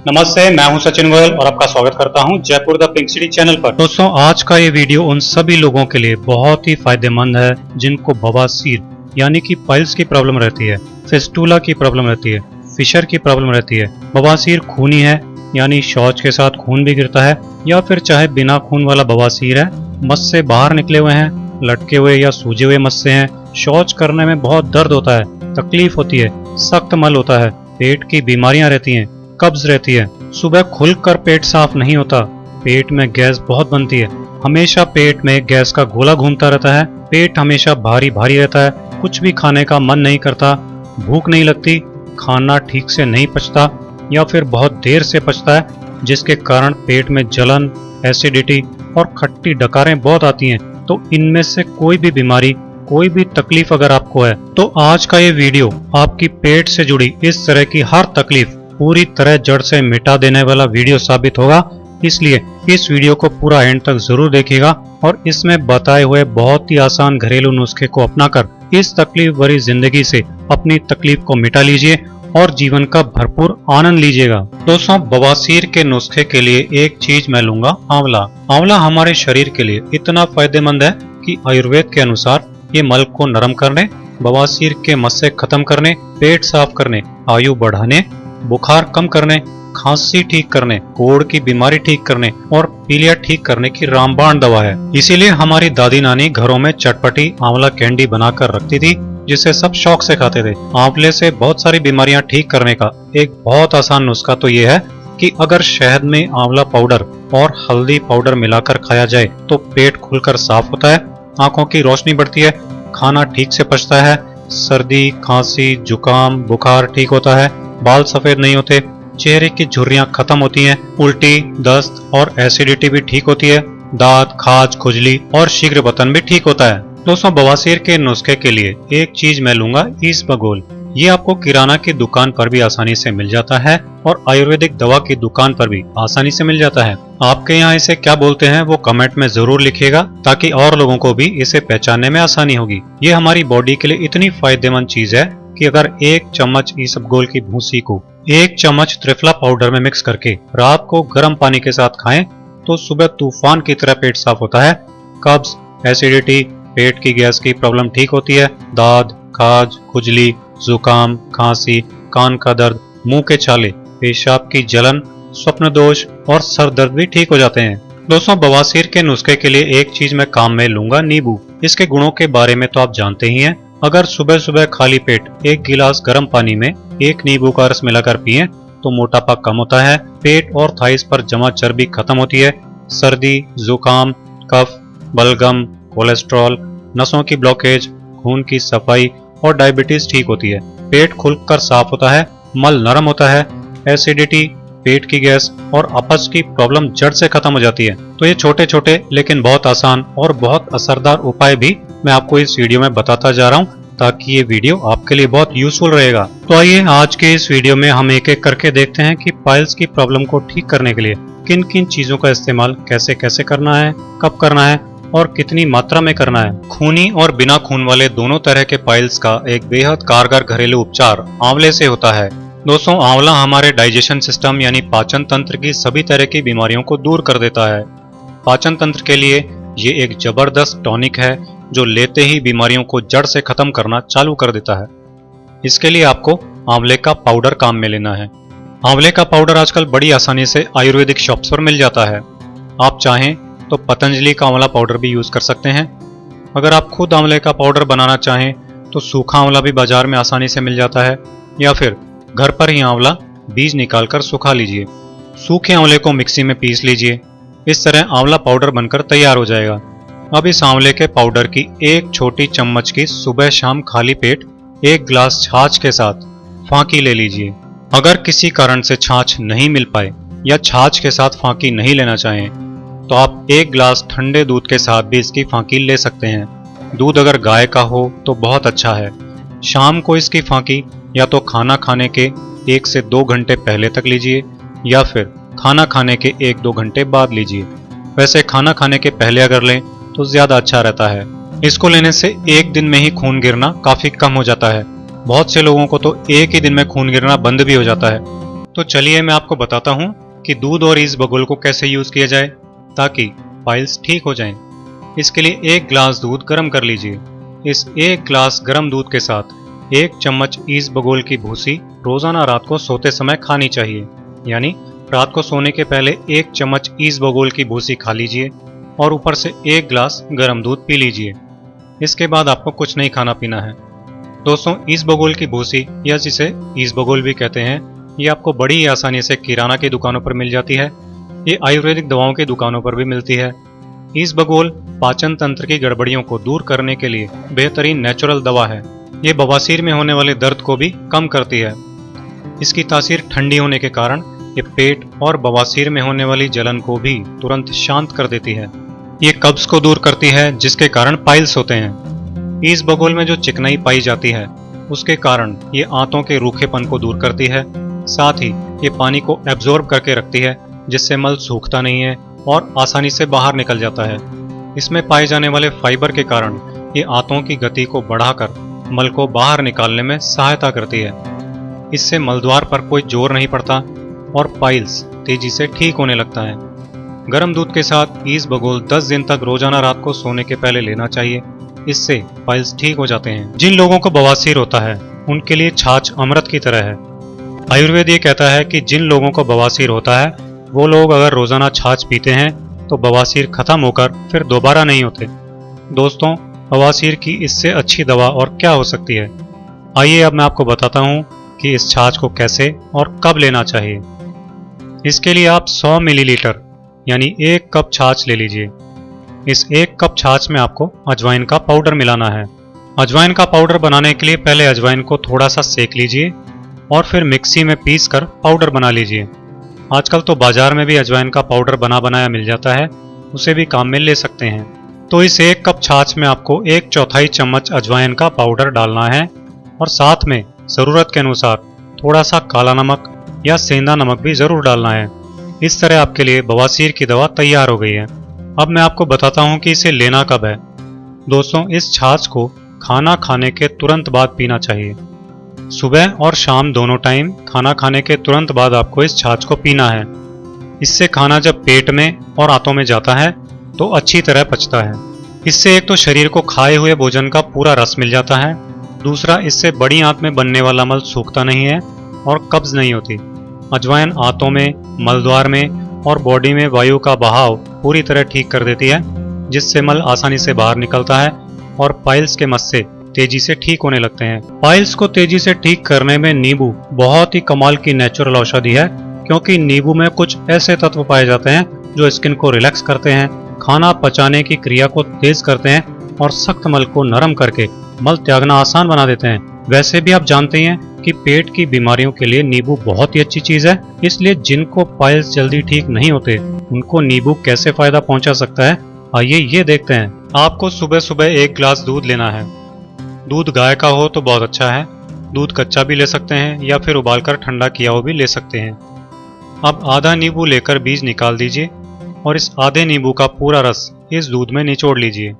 नमस्ते, मैं हूं सचिन गोयल और आपका स्वागत करता हूं Jaipur the pink city channel पर। दोस्तों, आज का ये वीडियो उन सभी लोगों के लिए बहुत ही फायदेमंद है जिनको बवासीर यानी कि पाइल्स की प्रॉब्लम रहती है, फिस्टुला की प्रॉब्लम रहती है, फिशर की प्रॉब्लम रहती है। बवासीर खूनी है यानी शौच के साथ खून भी गिरता है, या फिर चाहे बिना खून वाला बवासीर है, मस से बाहर निकले हुए हैं, लटके हुए या सूजे हुए मस से हैं, शौच करने में बहुत दर्द होता है, तकलीफ होती है, सख्त मल होता है, पेट की बीमारियां रहती हैं, कब्ज रहती है, सुबह खुलकर पेट साफ नहीं होता, पेट में गैस बहुत बनती है, हमेशा पेट में गैस का गोला घूमता रहता है, पेट हमेशा भारी भारी रहता है, कुछ भी खाने का मन नहीं करता, भूख नहीं लगती, खाना ठीक से नहीं पचता या फिर बहुत देर से पचता है, जिसके कारण पेट में जलन, एसिडिटी और खट्टी डकारें बहुत आती हैं। तो इनमें से कोई भी बीमारी, कोई भी तकलीफ अगर आपको है तो आज का ये वीडियो आपकी पेट से जुड़ी इस तरह की हर तकलीफ पूरी तरह जड़ से मिटा देने वाला वीडियो साबित होगा। इसलिए इस वीडियो को पूरा एंड तक जरूर देखिएगा और इसमें बताए हुए बहुत ही आसान घरेलू नुस्खे को अपनाकर इस तकलीफ भरी जिंदगी से अपनी तकलीफ को मिटा लीजिए और जीवन का भरपूर आनंद लीजिएगा। दोस्तों, बवासीर के नुस्खे के लिए एक चीज मैं लूंगा, आंवला। आंवला हमारे शरीर के लिए इतना फायदेमंद है कि आयुर्वेद के अनुसार ये मल को नरम करने, बवासीर के मस्से खत्म करने, पेट साफ करने, आयु बढ़ाने, बुखार कम करने, खांसी ठीक करने, कोढ़ की बीमारी ठीक करने और पीलिया ठीक करने की रामबाण दवा है। इसीलिए हमारी दादी नानी घरों में चटपटी आंवला कैंडी बनाकर रखती थी, जिसे सब शौक से खाते थे। आंवले से बहुत सारी बीमारियां ठीक करने का एक बहुत आसान नुस्खा तो ये है कि अगर शहद में आंवला पाउडर और हल्दी पाउडर मिलाकर खाया जाए तो पेट खुलकर साफ होता है, आंखों की रोशनी बढ़ती है, खाना ठीक से पचता है, सर्दी, खांसी, जुकाम, बुखार ठीक होता है, बाल सफेद नहीं होते, चेहरे की झुर्रियां खत्म होती हैं, उल्टी, दस्त और एसिडिटी भी ठीक होती है, दांत, खाज, खुजली और शीघ्र पतन भी ठीक होता है। दोस्तों, बवासीर के नुस्खे के लिए एक चीज मैं लूंगा, ईसबगोल। ये आपको किराना की दुकान पर भी आसानी से मिल जाता है और आयुर्वेदिक दवा की दुकान पर भी आसानी से मिल जाता है। आपके यहाँ इसे क्या बोलते हैं वो कमेंट में जरूर लिखिएगा, ताकि और लोगों को भी इसे पहचानने में आसानी होगी। ये हमारी बॉडी के लिए इतनी फायदेमंद चीज है कि अगर एक चम्मच ईसबगोल की भूसी को एक चम्मच त्रिफला पाउडर में मिक्स करके रात को गर्म पानी के साथ खाएं तो सुबह तूफान की तरह पेट साफ होता है, कब्ज, एसिडिटी, पेट की गैस की प्रॉब्लम ठीक होती है, दाद, खाज, खुजली, जुकाम, खांसी, कान का दर्द, मुंह के छाले, पेशाब की जलन, स्वप्न दोष और सर दर्द भी ठीक हो जाते हैं। दोस्तों, बवासीर के नुस्खे के लिए एक चीज मैं काम में लूंगा, नींबू। इसके गुणों के बारे में तो आप जानते ही हैं। अगर सुबह सुबह खाली पेट एक गिलास गर्म पानी में एक नींबू का रस मिलाकर पिएं तो मोटापा कम होता है, पेट और थाइस पर जमा चर्बी खत्म होती है, सर्दी, जुकाम, कफ, बलगम, कोलेस्ट्रॉल, नसों की ब्लॉकेज, खून की सफाई और डायबिटीज ठीक होती है, पेट खुलकर साफ होता है, मल नरम होता है, एसिडिटी, पेट की गैस और अपच की प्रॉब्लम जड़ से खत्म हो जाती है। तो ये छोटे छोटे लेकिन बहुत आसान और बहुत असरदार उपाय भी मैं आपको इस वीडियो में बताता जा रहा हूँ, ताकि ये वीडियो आपके लिए बहुत यूजफुल रहेगा। तो आइए आज के इस वीडियो में हम एक एक करके देखते हैं कि पाइल्स की प्रॉब्लम को ठीक करने के लिए किन किन चीजों का इस्तेमाल कैसे कैसे करना है, कब करना है और कितनी मात्रा में करना है। खूनी और बिना खून वाले दोनों तरह के पाइल्स का एक बेहद कारगर घरेलू उपचार आंवले से होता है। दोस्तों, आंवला हमारे डाइजेशन सिस्टम यानी पाचन तंत्र की सभी तरह की बीमारियों को दूर कर देता है। पाचन तंत्र के लिए ये एक जबरदस्त टॉनिक है जो लेते ही बीमारियों को जड़ से खत्म करना चालू कर देता है। इसके लिए आपको आंवले का पाउडर काम में लेना है। आंवले का पाउडर आजकल बड़ी आसानी से आयुर्वेदिक शॉप्स पर मिल जाता है। आप चाहें तो पतंजलि का आंवला पाउडर भी यूज कर सकते हैं। अगर आप खुद आंवले का पाउडर बनाना चाहें तो सूखा आंवला भी बाजार में आसानी से मिल जाता है, या फिर घर पर ही आंवला बीज निकालकर सुखा लीजिए, सूखे आंवले को मिक्सी में पीस लीजिए। इस तरह आंवला पाउडर बनकर तैयार हो जाएगा। अब इस आंवले के पाउडर की एक छोटी चम्मच की सुबह शाम खाली पेट एक गिलास छाछ के साथ फांकी ले लीजिए। अगर किसी कारण से छाछ नहीं मिल पाए या छाछ के साथ फांकी नहीं लेना चाहें तो आप एक गिलास ठंडे दूध के साथ भी इसकी फांकी ले सकते हैं। दूध अगर गाय का हो तो बहुत अच्छा है। शाम को इसकी फांकी या तो खाना खाने के 1 से 2 घंटे पहले तक लीजिए या फिर खाना खाने के 1-2 घंटे बाद लीजिए। वैसे खाना खाने के पहले अगर लें तो ज्यादा अच्छा रहता है। इसको लेने से एक दिन में ही खून गिरना काफी कम हो जाता है। बहुत से लोगों को तो एक ही दिन में खून गिरना बंद भी हो जाता है। तो चलिए मैं आपको बताता हूँ कि दूध और इसबगोल को कैसे यूज किया जाए ताकि पाइल्स ठीक हो जाएं। इसके लिए 1 गिलास दूध गर्म कर लीजिए। इस 1 गिलास गर्म दूध के साथ 1 चम्मच इसबगोल की भूसी रोजाना रात को सोते समय खानी चाहिए। यानी रात को सोने के पहले 1 चम्मच इसबगोल की भूसी खा लीजिए और ऊपर से 1 गिलास गर्म दूध पी लीजिए। इसके बाद आपको कुछ नहीं खाना पीना है। दोस्तों, इसबगोल की भूसी या जिसे इसबगोल भी कहते हैं, ये आपको बड़ी ही आसानी से किराना की दुकानों पर मिल जाती है। ये आयुर्वेदिक दवाओं की दुकानों पर भी मिलती है। इसबगोल पाचन तंत्र की गड़बड़ियों को दूर करने के लिए बेहतरीन नेचुरल दवा है। ये बवासीर में होने वाले दर्द को भी कम करती है। इसकी तासीर ठंडी होने के कारण ये पेट और बवासीर में होने वाली जलन को भी तुरंत शांत कर देती है। ये कब्ज को दूर करती है जिसके कारण पाइल्स होते हैं। इसबगोल में जो चिकनाई पाई जाती है उसके कारण ये आंतों के रूखेपन को दूर करती है। साथ ही ये पानी को एब्जॉर्ब करके रखती है जिससे मल सूखता नहीं है और आसानी से बाहर निकल जाता है। इसमें पाए जाने वाले फाइबर के कारण ये आंतों की गति को बढ़ाकर मल को बाहर निकालने में सहायता करती है। इससे मलद्वार पर कोई जोर नहीं पड़ता और पाइल्स तेजी से ठीक होने लगता है। गर्म दूध के साथ इसबगोल 10 दिन तक रोजाना रात को सोने के पहले लेना चाहिए। इससे पाइल्स ठीक हो जाते हैं। जिन लोगों को बवासीर होता है उनके लिए छाछ अमृत की तरह है। आयुर्वेद ये कहता है कि जिन लोगों को बवासीर होता है वो लोग अगर रोजाना छाछ पीते हैं तो बवासीर खत्म होकर फिर दोबारा नहीं होते। दोस्तों, बवासीर की इससे अच्छी दवा और क्या हो सकती है। आइए अब मैं आपको बताता हूँ कि इस छाछ को कैसे और कब लेना चाहिए। इसके लिए आप 100 मिलीलीटर यानी 1 कप छाछ ले लीजिए। इस 1 कप छाछ में आपको अजवाइन का पाउडर मिलाना है। अजवाइन का पाउडर बनाने के लिए पहले अजवाइन को थोड़ा सा सेक लीजिए और फिर मिक्सी में पीस कर पाउडर बना लीजिए। आजकल तो बाजार में भी अजवाइन का पाउडर बना बनाया मिल जाता है, उसे भी काम में ले सकते हैं। तो इस 1 कप छाछ में आपको 1/4 चम्मच अजवाइन का पाउडर डालना है और साथ में ज़रूरत के अनुसार थोड़ा सा काला नमक या सेंधा नमक भी ज़रूर डालना है। इस तरह आपके लिए बवासीर की दवा तैयार हो गई है। अब मैं आपको बताता हूँ कि इसे लेना कब है। दोस्तों, इस छाछ को खाना खाने के तुरंत बाद पीना चाहिए। सुबह और शाम दोनों टाइम खाना खाने के तुरंत बाद आपको इस छाछ को पीना है। इससे खाना जब पेट में और आंतों में जाता है तो अच्छी तरह पचता है। इससे एक तो शरीर को खाए हुए भोजन का पूरा रस मिल जाता है, दूसरा इससे बड़ी आंत में बनने वाला मल सूखता नहीं है और कब्ज नहीं होती। अजवाइन आंतों में, मलद्वार में और बॉडी में वायु का बहाव पूरी तरह ठीक कर देती है जिससे मल आसानी से बाहर निकलता है और पाइल्स के मस्से तेजी से ठीक होने लगते हैं। पाइल्स को तेजी से ठीक करने में नींबू बहुत ही कमाल की नेचुरल औषधि है, क्योंकि नींबू में कुछ ऐसे तत्व पाए जाते हैं जो स्किन को रिलैक्स करते हैं, खाना पचाने की क्रिया को तेज करते हैं और सख्त मल को नरम करके मल त्यागना आसान बना देते हैं। वैसे भी आप जानते हैं कि पेट की बीमारियों के लिए नींबू बहुत ही अच्छी चीज है, इसलिए जिनको पाइल्स जल्दी ठीक नहीं होते उनको नींबू कैसे फायदा पहुंचा सकता है, आइए ये देखते हैं। आपको सुबह सुबह 1 गिलास दूध लेना है। दूध गाय का हो तो बहुत अच्छा है। दूध कच्चा भी ले सकते हैं या फिर उबालकर ठंडा किया हुआ भी ले सकते हैं। अब आधा नींबू लेकर बीज निकाल दीजिए और इस आधे नींबू का पूरा रस इस दूध में निचोड़ लीजिए।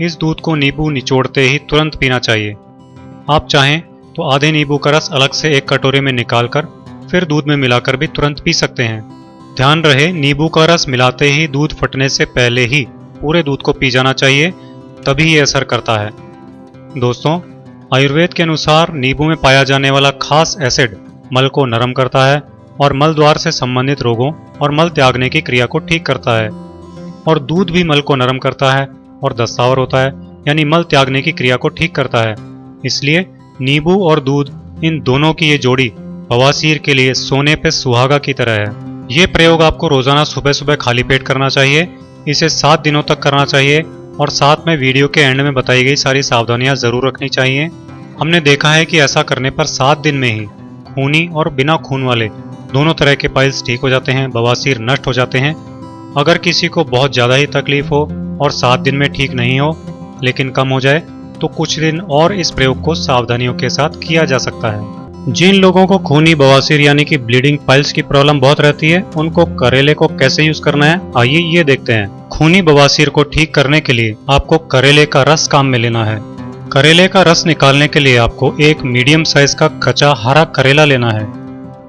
इस दूध को नींबू निचोड़ते ही तुरंत पीना चाहिए। आप चाहें तो आधे नींबू का रस अलग से एक कटोरे में निकालकर फिर दूध में मिलाकर भी तुरंत पी सकते हैं। ध्यान रहे, नींबू का रस मिलाते ही दूध फटने से पहले ही पूरे दूध को पी जाना चाहिए, तभी ये असर करता है। दोस्तों, आयुर्वेद के अनुसार नींबू में पाया जाने वाला खास एसिड मल को नरम करता है और मल द्वार से संबंधित रोगों और मल त्यागने की क्रिया को ठीक करता है। और दूध भी मल को नरम करता है और दस्तावर होता है, यानी मल त्यागने की क्रिया को ठीक करता है। इसलिए नींबू और दूध, इन दोनों की ये जोड़ी बवासीर के लिए सोने पे सुहागा की तरह है। ये प्रयोग आपको रोजाना सुबह सुबह खाली पेट करना चाहिए। इसे 7 दिनों तक करना चाहिए और साथ में वीडियो के एंड में बताई गई सारी सावधानियां जरूर रखनी चाहिए। हमने देखा है कि ऐसा करने पर 7 दिन में ही खूनी और बिना खून वाले दोनों तरह के पाइल्स ठीक हो जाते हैं, बवासीर नष्ट हो जाते हैं। अगर किसी को बहुत ज़्यादा ही तकलीफ हो और 7 दिन में ठीक नहीं हो लेकिन कम हो जाए तो कुछ दिन और इस प्रयोग को सावधानियों के साथ किया जा सकता है। जिन लोगों को खूनी बवासीर यानी कि ब्लीडिंग पाइल्स की प्रॉब्लम बहुत रहती है, उनको करेले को कैसे यूज करना है, आइए ये देखते हैं। खूनी बवासीर को ठीक करने के लिए आपको करेले का रस काम में लेना है। करेले का रस निकालने के लिए आपको एक मीडियम साइज का कच्चा हरा करेला लेना है।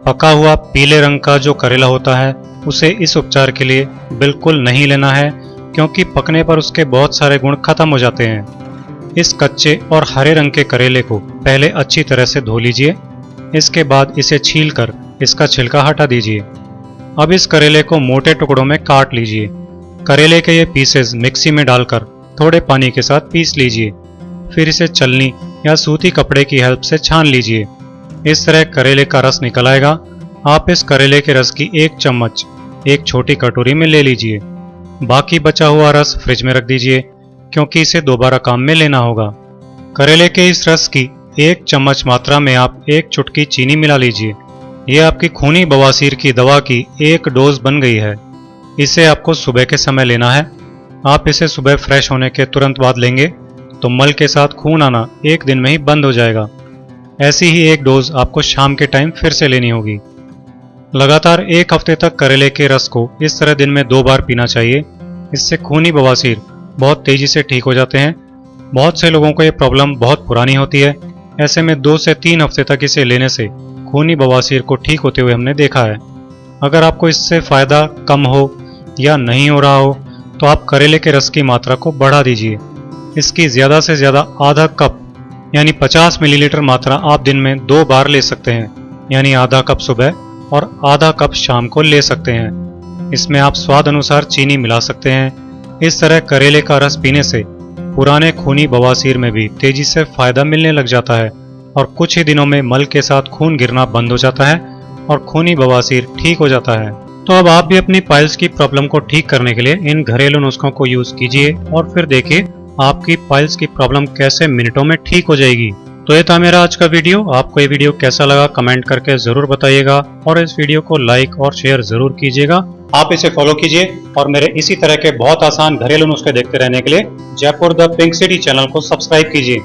पका हुआ पीले रंग का जो करेला होता है उसे इस उपचार के लिए बिल्कुल नहीं लेना है, क्योंकि पकने पर उसके बहुत सारे गुण खत्म हो जाते हैं। इस कच्चे और हरे रंग के करेले को पहले अच्छी तरह से धो लीजिए। इसके बाद इसे छीलकर इसका छिलका हटा दीजिए। अब इस करेले को मोटे टुकड़ों में काट लीजिए। करेले के ये पीसेस मिक्सी में डालकर थोड़े पानी के साथ पीस लीजिए। फिर इसे छलनी या सूती कपड़े की हेल्प से छान लीजिए। इस तरह करेले का रस निकल आएगा। आप इस करेले के रस की 1 चम्मच एक छोटी कटोरी में ले लीजिए। बाकी बचा हुआ रस फ्रिज में रख दीजिए, क्योंकि इसे दोबारा काम में लेना होगा। करेले के इस रस की 1 चम्मच मात्रा में आप 1 चुटकी चीनी मिला लीजिए। यह आपकी खूनी बवासीर की दवा की 1 डोज बन गई है। इसे आपको सुबह के समय लेना है। आप इसे सुबह फ्रेश होने के तुरंत बाद लेंगे तो मल के साथ खून आना 1 दिन में ही बंद हो जाएगा। ऐसी ही 1 डोज आपको शाम के टाइम फिर से लेनी होगी। लगातार 1 हफ्ते तक करेले के रस को इस तरह दिन में 2 बार पीना चाहिए। इससे खूनी बवासीर बहुत तेजी से ठीक हो जाते हैं। बहुत से लोगों को ये प्रॉब्लम बहुत पुरानी होती है। ऐसे में 2 से 3 हफ्ते तक इसे लेने से खूनी बवासीर को ठीक होते हुए हमने देखा है। अगर आपको इससे फ़ायदा कम हो या नहीं हो रहा हो तो आप करेले के रस की मात्रा को बढ़ा दीजिए। इसकी ज़्यादा से ज़्यादा आधा कप यानी 50 मिलीलीटर मात्रा आप दिन में 2 बार ले सकते हैं, यानी आधा कप सुबह और आधा कप शाम को ले सकते हैं। इसमें आप स्वाद अनुसार चीनी मिला सकते हैं। इस तरह करेले का रस पीने से पुराने खूनी बवासीर में भी तेजी से फायदा मिलने लग जाता है और कुछ ही दिनों में मल के साथ खून गिरना बंद हो जाता है और खूनी बवासीर ठीक हो जाता है। तो अब आप भी अपनी पाइल्स की प्रॉब्लम को ठीक करने के लिए इन घरेलू नुस्खों को यूज कीजिए और फिर देखिए आपकी पाइल्स की प्रॉब्लम कैसे मिनटों में ठीक हो जाएगी। तो ये था मेरा आज का वीडियो। आपको ये वीडियो कैसा लगा कमेंट करके जरूर बताइएगा और इस वीडियो को लाइक और शेयर जरूर कीजिएगा। आप इसे फॉलो कीजिए और मेरे इसी तरह के बहुत आसान घरेलू नुस्खे देखते रहने के लिए Jaipur the pink city channel को सब्सक्राइब कीजिए।